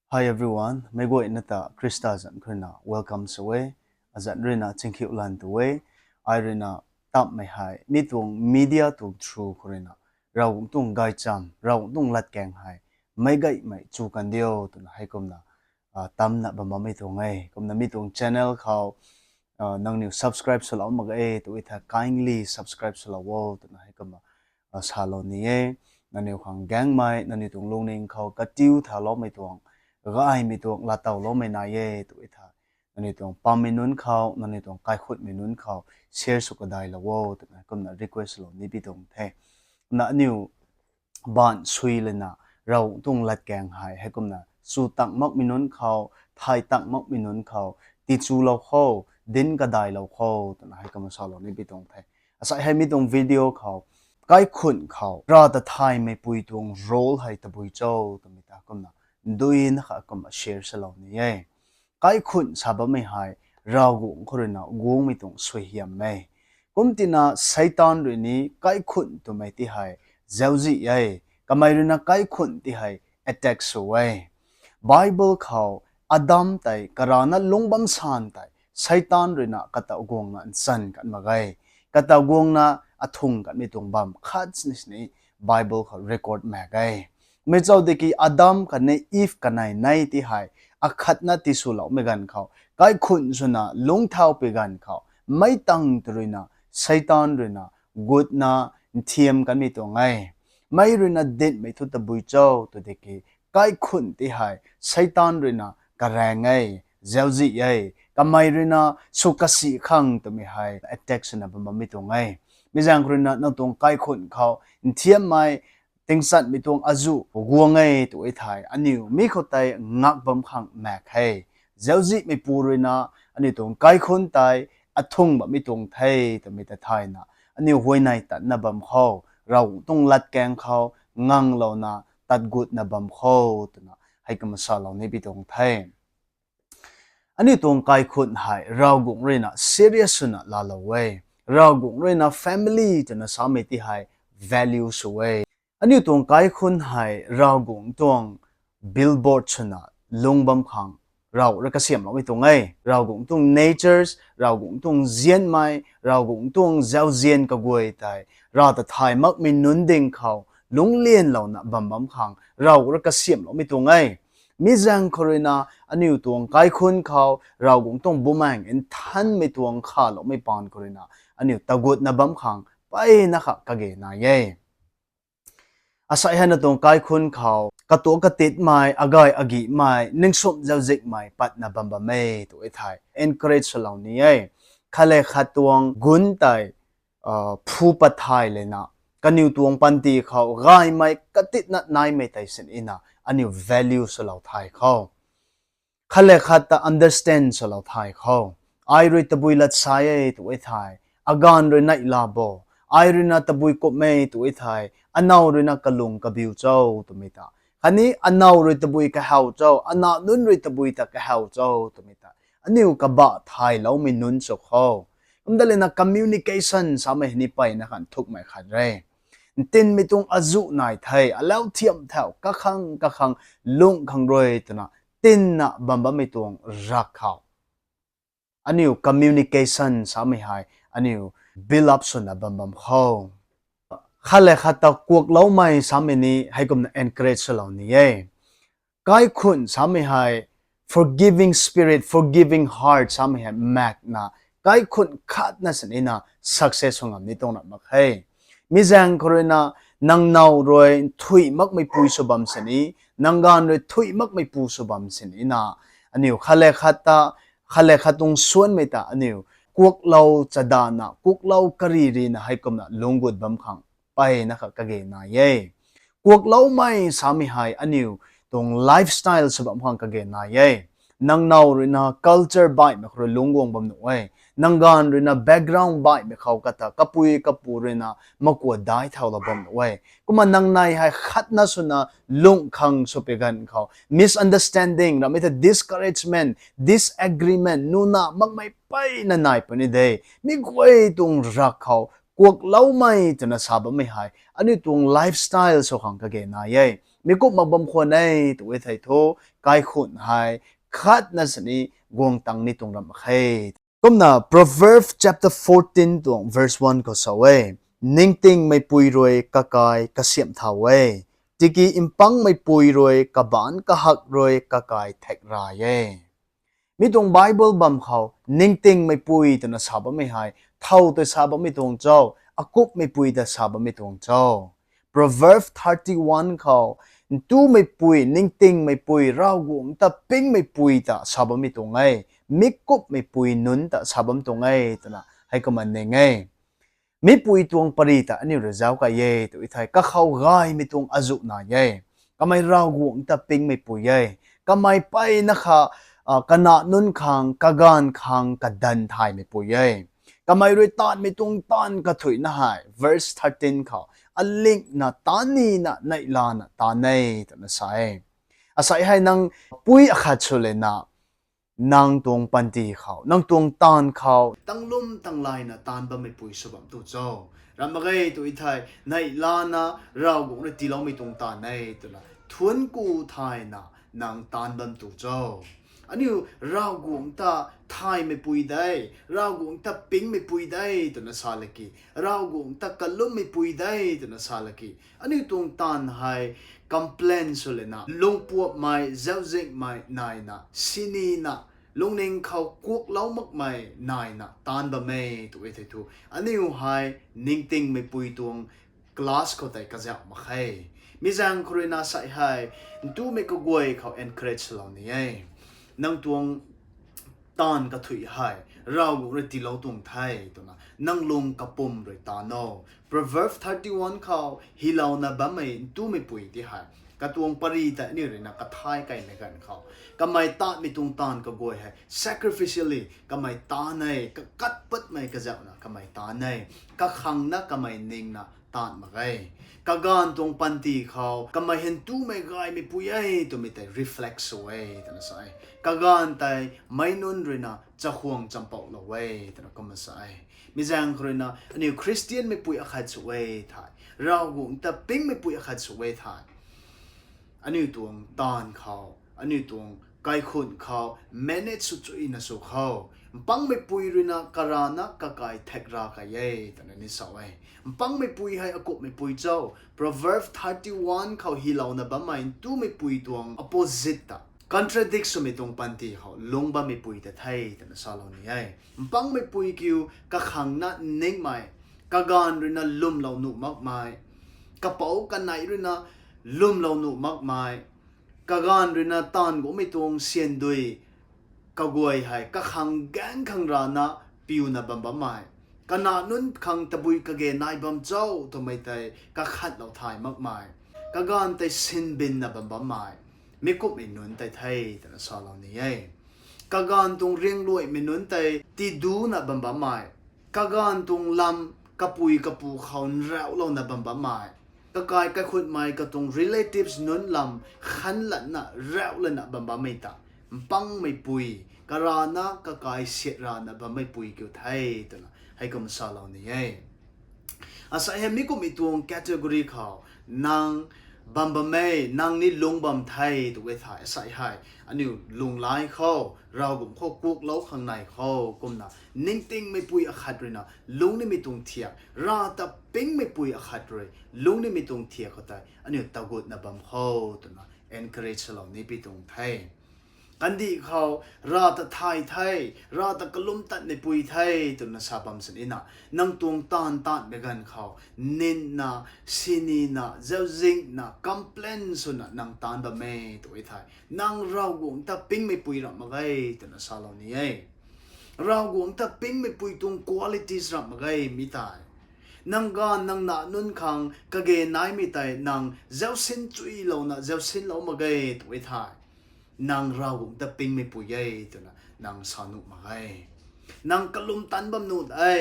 Hi everyone, may go inata Krista zan krina welcome away azan rina chinkhiu lan to way I rina tap mai hai mitung media to through krina raw tung gai cham raw tung lat keng hai mai gai mai chu kan dio to hai komna tam na ba ma mitung ngai komna mitung channel khao nang new subscribe so law mag e to it kindly subscribe so law to hai komna salo ni e na new khang gang mai na ni tung long ning khao ka tiu tha lo mai tuang gai mi tuang la tau lo mai na ye tu itha nani tuang pam minun khao nani tuang kai khut minun khao share su ka dai la wo tu na kom na request lo ni bi tong the na new ban sui le na rau tung lat kang hai he kom na su tak mak minun khao thai tak mak minun khao ti chu lo khao din ka dai lo khao tu na hai kom sa lo ni bi tong the asa hai mi tong video khao kai khun khao ra ta thai me pui tuang roll hai ta bui chau tu mi ta kom na duin kha kom share salo ni ye kai khun saba me hai raw gu khorina gung mi tung sui hiam me kumtina saitan ri ni kai khun tu mai ti hai zauji ye kamai rina kai khun ti hai attack so we bible khao adam tai karana lungbam san tai saitan rina kata gong na san kan magai kata gong na athung kan mi tung bam khats ni bible kha record magai me chau de ki adam kan ne if kanai nai ti hai akhat na ti su lo me gan khao kai khun suna lung thau pe gan khao mai tang truina saitan rina good na thiam kan mi to ngai mai rina det me thu ta bui chau to de ki kai khun ti hai saitan rina karang ngai zauji ai kamai rina sukasi khang to mi hai attack suna ba mi to ngai mi jang rina na tong kai khun khao thiam mai tiếng sắt mi tuông azu guang ngay tuổi thai anh yêu mi khâu tay ngạc bấm khang mẹ hay giáo dị mi puri na anh yêu tuông cái khôn tay athung bấm mi tuông thay từ mi ta thai na anh yêu huay này tận na bấm khâu rau tuông lát keng khâu ngang lâu na tạt gút na bấm khâu từ na hay cái masala lâu ni bi tuông thay anh yêu tuông cái khôn hai rau gung rồi na serious na la lâu way rau gung rồi na family từ na sao mi ti hai values way anh yêu tuồng cái khôn hai rau gung tuồng billboard chuna lungbam khang rau ra ka siam lo mi tuong ai rau gung tuong natures rau gung tuong zian mai rau gung tuong zau zian ka guai tai ra ta thai mak min nun ding khao lung lien lo na bam khang rau ra ka siam lo mi tuong ai mi jang khorina anh yêu tuong cái khôn khao rau gung tuong bumang in than mi tuong kha lo mi pan khorina anh yêu tagut na bam khang pai na kha ka ge na ye asai hana tong kai khun khao kato katit mai agai agi mai ningsom jaujik mai patna bamba me to ethai encourage salong ni ai khale khatuang gun tai phu pathai lena kaniu tuang panti khao gai mai katit na nai me tai sin ina aniu value salo thai khao khale khata understand salo thai khao ai ri tabui lat sai to ethai agan ri nai labo ai ri na tabui ko me to ethai anau rina kalung kabiu chau tumita ani anau ri tabui ka hau chau ana nun ri tabui ta ka hau chau tumita aniu ka ba thai lo mi nun so kho umdalena communication samai ni pai na kan thuk mai khat re tin mi tung azu nai thai alau thiam thau ka khang lung khang roi tuna tin na bamba mi tung rakhau aniu communication samai hai aniu build up suna bambam kho khale khata kuak lau mai sameni hai kom na encourage salo ni ye kai khun sami hai forgiving spirit forgiving heart sami hai mak na kai khun khat na sanina success ngam ni tong na mak hai mi jang korena nang nau roi thui mak mai pui so bam sani nangan roi thui mak mai pu so bam sani na aniu khale khatung suan mai ta aniu kuak lau chadana kuak lau kari ri na hai kom na longgut bam khang pai na ka ge na ye kuak lau mai sami hai aniu tong lifestyle sabam khang ka ge na ye nang nau ri na culture bai me khro lungwong bam no we nangan ri na background bai me khau kata kapui ri na makwa dai thau la bam no we kuma nang nai hai khat na suna lung khang so pe gan khau misunderstanding na mit discouragement disagreement nuna mak mai pai na nai pani de mi goi tung ra khau kuak lau mai chana saba mai hai ani tung lifestyle so khang ka ge na ye มีกุมาบำควรในตัวไทยโทกายขุนหายคัดนั่นสินี่กวงตังนี่ตรงรำใครก็น่ะ Proverbs chapter 14 ตรง verse 1 ก็สวยนิ่งติงไม่ปุยรวยกะกายกะเสียมเท่าเว้จิกีอิมปังไม่ปุยรวยกะบานกะหักรวยกะกายแทกรายมีตรงไบเบิลบัมเขานิ่งติงไม่ปุยตัวน่ะสาบไม่หายเท่าตัวสาบไม่ตรงเจ้าอากุบไม่ปุยแต่สาบไม่ตรงเจ้า Proverbs 31 เขาตู้ไม่ปุยนิ่งติงไม่ปุยเรากุมแต่ปิ้งไม่ปุยแต่สาบไม่ตรงไงมิกุบไม่ปุยนุนแต่สาบไม่ตรงไงตัวน่ะให้ก็มันไงมีปุยตวงปริตาอันนี้เราเจ้าก็เย่ตัวอีไทยก็เข้าง่ายมีตวงอาจุนาเย่ก็ไม่เรากุมแต่ปิ้งไม่ปุยเย่ก็ไม่ไปนะคะกันนานุนขังกะกานขังกะดันไทยไม่ปุยเย่ก็ไม่รู้ตานไม่ตวงตานก็ถุยนะหาย verse 13เขาอันลิงนะตานีนะในลานะตาในตัวนั้นใส่อาศัยให้นางปุยอาคาชุเลนะนางตวงปันตีเขานางตวงตานเขาตั้งลุ่มตั้งลายนะตานบ่ไม่ปุยสบัมตัวเจ้ารำมาไงตัวอีไทยในลานะเราบุกในตีเราไม่ตวงตานในตัวละทวนกูไทยนะนางตานบ่มตัวเจ้าอันนี้เรากงตาไทยไม่ปุยได้เรากงตาปิงไม่ปุยได้ตัวนั้นสาลกีเรากงตากะลุ่มไม่ปุยได้ตัวนั้นสาลกีอันนี้ตรงตานให้คอมเพลนสุเลนะลงปวดไม่เจ้าเจ็กไม่นายนะสินีนะลงเน่งเขากุกเล้ามักไม่นายนะตานบะไม่ตัวเอทีอันนี้ให้นิ่งติงไม่ปุยตวงกลาสเขาแต่กระจับมาให้มิจังครูน่าใส่ให้ดูไม่ก็กวยเขา encourage เราเนี่ยนั่งตวงตานกระถุยให้เราบุรีตีเราตวงไทยตัวนะนั่งลงกระปุ่มเลยตาโน Proverbs 31เขาฮิลาวนะบ้าไม่ดูไม่ปุยที่ให้กระตวงปรีแต่นี่เลยนะกระทายไก่ในกันเขาก็ไม่ตาไม่ตวงตานก็กวยให้ sacrificially ก็ไม่ตาในก็กัดปัดไม่ก็จะนะก็ไม่ตาในก็ขังนะก็ไม่นิ่งนะตานมาไงกะการตรงปันตีเขาก็ไม่เห็นตู้ไม่ไกลไม่ปุยตัวไม่แต่ reflex away แต่นะใส่กะการแต่ไม่นุนเลยนะจะห่วงจำปอกเราไว้แต่นะก็ไม่ใส่มิจังเลยนะอันนี้คริสเตียนไม่ปุยอาคาสวยถ่ายเราหงแต่ปิ้งไม่ปุยอาคาสวยถ่ายอันนี้ตัวตานเขาอันนี้ตัวไก่ขุนเขา manage สุดจุยนะสุเขาปังไม่ปุยเลยนะการานะกะไก่แทกรากะเย่แต่นั่นนี่สวยปังไม่ปุยให้อกุไม่ปุยเจ้า Proverbs 31เขาฮิลาวนะบ้าไม่ตู้ไม่ปุยตัว opposite ตะ contradict สุดไม่ตรงปันตีเขาลงบ้าไม่ปุยแต่ไทยแต่นั่นสาลานี่ไอ้ปังไม่ปุยคิวกะขังนะเน่งไม่กะการเลยนะลุ่มเราหนุมากมายกระเป๋ากันไหนเลยนะลุ่มเราหนุมากมายกะการเลยนะตานก็ไม่ตรงเสียนด้วยกะกวยให้กะขังแกงขังรานะปิวนะบัมบ้าไม่กะนานุนขังตะบุยกะเกนายบัมเจ้าตัวไม่แต่กะขัดเราถ่ายมากมายกะการแต่สินบินนะบัมบ้าไม่ไม่กุบไม่นุนแต่ไทยแต่ละสาลานี่ไงกะการตรงเรียงรวยไม่นุนแต่ตีดูนะบัมบ้าไม่กะการตรงลำกะปุยกะปูเขาแล้วเรานะบัมบ้าไม่กะกายกะขุดไม่กะตรง relatives นุนลำขันละนะแล้วละนะบัมบ้าไม่ตาปังไม่ปุยกะรานะกะกายเสียรานะบัมไม่ปุยเกี่ยวไทยตัวนะให้ก็มาสาลานี่ไงอาศัยให้มีก็มีตัวแคตตากรีเขานางบัมบัมเม่นางนี่ลงบัมไทยตัวเวทายอาศัยให้อันนี้ลงไล่เขาเราบุกเขากุกเล้าข้างในเขาก้มนะนิ่งติงไม่ปุยอาคัดเลยนะลุงนี่ไม่ตรงเทียราตาปิงไม่ปุยอาคัดเลยลุงนี่ไม่ตรงเทียเขาแต่อันนี้ตะกุดนะบัมเขาตัวนะ encourage เรานี่ไปตรงไทยกันดีเขาราตไทยไทยราตกลุ่มตัดในปุยไทยตัวน่ะสาบัมสินนะนังตวงตานตัดเบกันเขานินนะสินีนะเจ้าจิงนะคอมเพลนสุนะนังตานบะเมตัวไทยนังเรากงตาปิงไม่ปุยรับมาไงตัวน่ะสาลานี่ไงเรากงตาปิงไม่ปุยตรง qualities รับมาไงมิตายนังการนังนานุนขังกะเกนายมิตายนังเจ้าสินจุยเรานะเจ้าสินเรามาไงตัวไทยนางเราคงตะปิงไม่ปุยยัยตัวนะนางสนุกมาไงนางกลุ่มตันบำนุดไอ้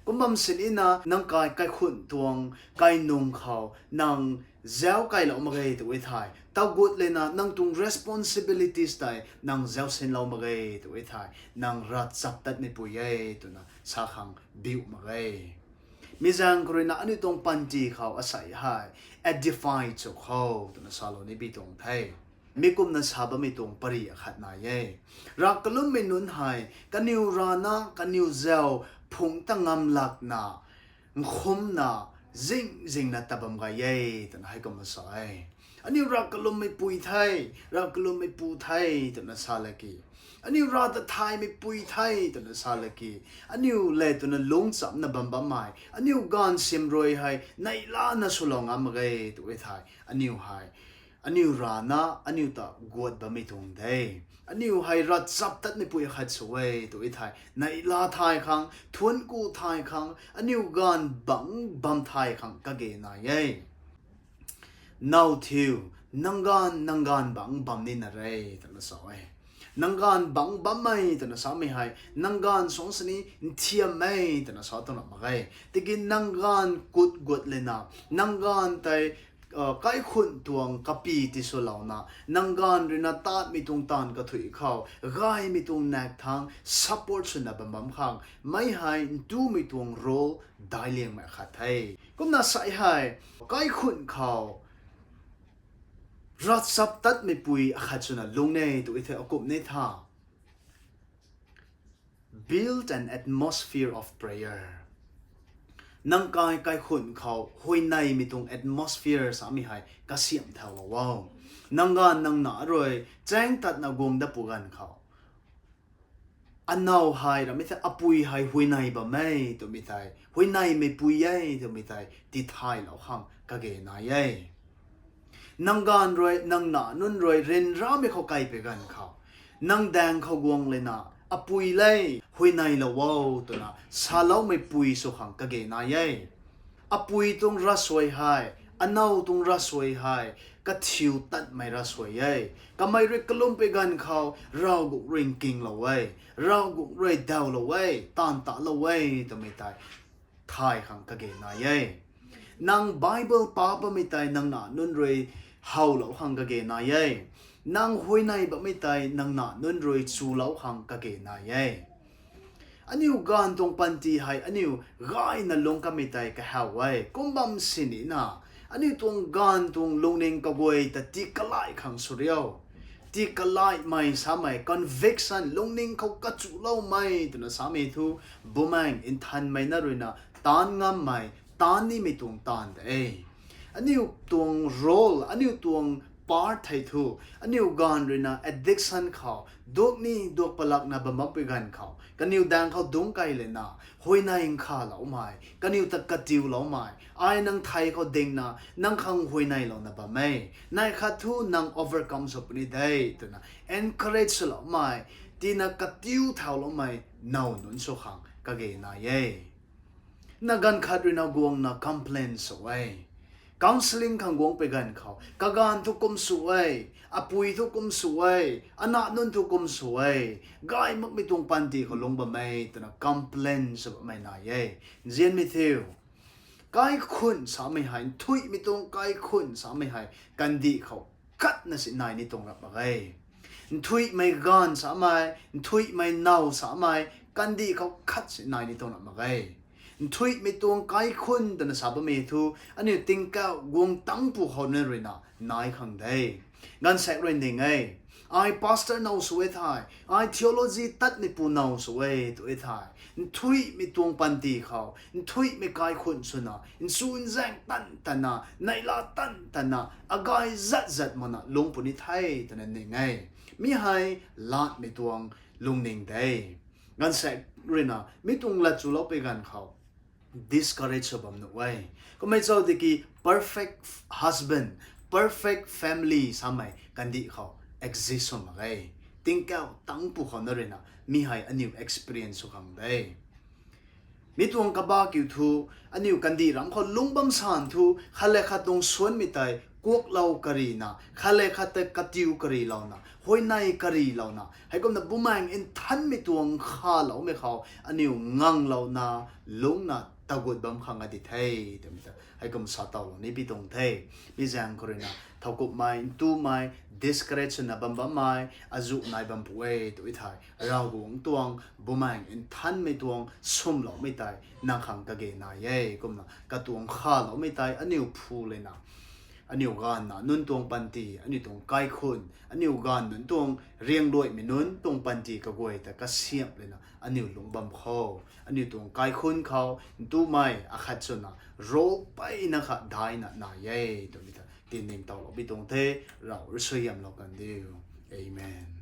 กุมบัมสินนะนางกายขุนตวงกายนุ่งเขานางเจ้ากายเรามาไงตัวไทยตากุดเลยนะนางตุง responsibilities ไตนางเจ้าสินเรามาไงตัวไทยนางรัดจับตัดไม่ปุยยัยตัวนะสาขังบิวมาไง มิจังกรณาอันนี้ตรงปันจีเขาอาศัยให้ edify จุกเขาตัวนั้นสาโลนี้บีตรงไทยมีกุมนั้นสาบไม่ตรงปริยขัดนายรักกลุ่มไม่นุนให้กันนิวรานะกันนิวเซลพุงตั้งงำหลักนาคมนาจิงนาตาบัมกายตัวนั้นให้กุมมาสายอันนี้รักกลุ่มไม่ปุยไทยรักกลุ่มไม่ปูไทยตัวนั้นสาลกีอันนี้ราตไทยไม่ปุยไทยตัวนั้นสาลกีอันนี้เล่ตัวนั้นลงจับนาบัมบัมไม่อันนี้การเสียมรวยให้ในล้านน่ะสุลงามกายตัวไทยอันนี้ให้อันนี้รานะอันนี้ตากวดบะไม่ตรงได้อันนี้ให้รัดจับตัดไม่ปุยขัดสวยตัวไทยในลาไทยครั้งทวนกูไทยครั้งอันนี้การบังบัมไทยครั้งก็เกนายnowทิวนังการบังบัมนี่นะเรตัวนั้นสวยนังการบังบัมไม่ตัวนั้นสามีให้นังการสงสนีเทียมไม่ตัวนั้นสาตัวนั้นมาไงแต่กินนังการกดเลยนะนังการแต่ไก่ขุนตวงกะปีที่สุเหล่านะนังการเรนาตาดมีตรงตานกระถุยเข้าไก่มีตรงแนกทาง support สุนับบัมขังไม่ให้ดูมีตรงโรลได้เลี้ยงไม่ขาดไทยก็น่าใส่ให้ไก่ขุนเขารัดซับตัดไม่ปุยขัดสุนับลงในตัวเธอเอากบในท่า build an atmosphere of prayerนังกายไก่ขุนเขาห้วยในมีตรง atmosphere สามีให้กระเสียมเท่าว้าวนังงานนังหนาเลยแจ้งตัดนากงดับปูกันเขาอันน่าหายเราไม่ใช่อปุยหายห้วยในบ่ไม่ตัวไม่ใช่ห้วยในไม่ปุยยัยตัวไม่ใช่ที่ไทยเราขังกะเกนายยัยนังงานเลยนังหนานุ่นเลยเรนร้าไม่เขาไกลไปกันเขานังแดงเขากวงเลยนะอปุยเลยหุยในละว้าวตัวน่ะสาลาไม่ปุยสุขังกะเกนายอปุยตรงรัสวยหายอันน่าตรงรัสวยหายก็ทิวตัดไม่รัสวยก็ไม่เรียกลุ่มไปกันเขาเรากุเริงกิงละเว้ยเรากุเรดาวละเว้ยตานตาละเว้ยตัวไม่ตายไทยขังกะเกนายนางไบเบิลป้าบไม่ตายนางหนานุ่นเลยเฮาละขังกะเกนายนางห้วยในแบบไม่ตายนางหนานุ่นรวยสูเหลาขังกะเกนายอันนี้การตรงปันตีให้อันนี้ง่ายนั่นลงก็ไม่ตายก็หาไว้กุมบัมสินีนะอันนี้ตรงการตรงลงเองกบวยแต่ตีกลายขังสุริยตีกลายไม่สามัย conviction ลงเองเขากระจุเล่าไม่ตัวนั้นสามีทูบุมังอินทันไม่น่ารู้นะตานงามไม่ตานนี่ไม่ตรงตานเออันนี้ตรง role อันนี้ตรงpart ไทยทูอันนี้การเรนะ addiction เขาดวกนี่ดวกปลักนะบำบัดไปกันเขากันนิวดังเขาดงไกลเลยนะหวยนายข้าเหล่าไม่กันนิวตะกัดจิวเหล่าไม่ไอ้นังไทยเขาเด้งนะนังขังหวยนายเหล่านะบ่ไม่นายข้าทูนัง overcome สุปนิได้ตัวนะ encourage เหล่าไม่ที่นักกัดจิวเท่าเหล่าไม่น่าหนุนสุขังกะเกนายนักการขัดเรนะกวงนะ complain สวย counseling ขังกวงไปกันเขากะการทุกคุมสวยอปุยทุกคุมสวยอนานุนทุกคุมสวยกายมักไม่ตรงปันตีเขาลงบ่ไม่แต่นะ complain สบไม่นายเจียนไม่เที่ยวกายคุณสาไม่หายทุยไม่ตรงกายคุณสาไม่หายกันดีเขากัดนะสินายนี่ตรงรับอะไรทุยไม่กานสามัยทุยไม่เน่าสามัยกันดีเขาคัดสินายนี่ตรงรับอะไรทุยไม่ตรงกายคุณแต่นะสาบไม่ทูอันนี้ติงก้าววงตั้งผู้เขาเนี่ยเลยนะนายขังได้งั้นแสกเรื่องยังไงไอ้ pastor น่าสวยท้ายไอ้ theology ตัดไม่ปูน่าสวยตัวท้ายทุยไม่ตรงปันตีเขาทุยไม่กายคุณสุนะสูนแจงตันตันนะในลาตันตันนะอากายจัดมันนะลงปุ่นไทยแต่นั่นยังไงมีให้ลาดไม่ตรงลงหนึ่งได้งั้นแสกเรื่องนะไม่ตรงละจุลไปกันเขาdiscourage แบบนั้นไว้ก็ไม่เจ้าดีกี่ perfect husband perfect family สามัยกันดีเขา exist มาไงติ้งแก้วตั้งผู้เขานั่นเลยนะมีให้อันนี้ experience สุขังได้มีตัวงกบ้ากิวทูอันนี้กันดีรังเขาลุงบัมสานทูขาเลขาตรงส่วนมิตายกวกเหล่ากรีนะขาเลขาแต่กัติวกรีเหล่านะหอยในกรีเหล่านะให้ก็นับบุมังอินทันมีตัวงข้าเหล่าไม่เขาอันนี้งังเหล่านะลุงนะ ตะกุดบัมขังอดีตเฮ้เดี๋ยวมิตาให้กำสาตาวนี่พี่ตรงเทมิจังคนน่ะเท่ากับไม่ตู้ไม่ discretion นะบัมบัมไม่อาจุนายบัมป่วยตัวอีไทยเราหวงตวงบุมังอินทันไม่ตวงสุ่มเราไม่ตายนังขังกะเกนายเย่ก็น่ะกะตวงข้าเราไม่ตายอันนี้พูเลยนะอันนี้กันนะนุ่นตวงปันตีอันนี้ตวงไกคุณอันนี้กันนุ่นตวงเรียงด้วยมินุ่นตวงปันตีกะกวยแต่กะเสียบเลยนะอันนี้หลงบัมเขาอันนี้ตวงไกคุณเขาตู้ไม่อาคัดชนะโรไปนะคะได้นะนายเย่ตัวนี้ตีนิมตาวเราไปตรงเทเราเสียมเรากันเดียว Amen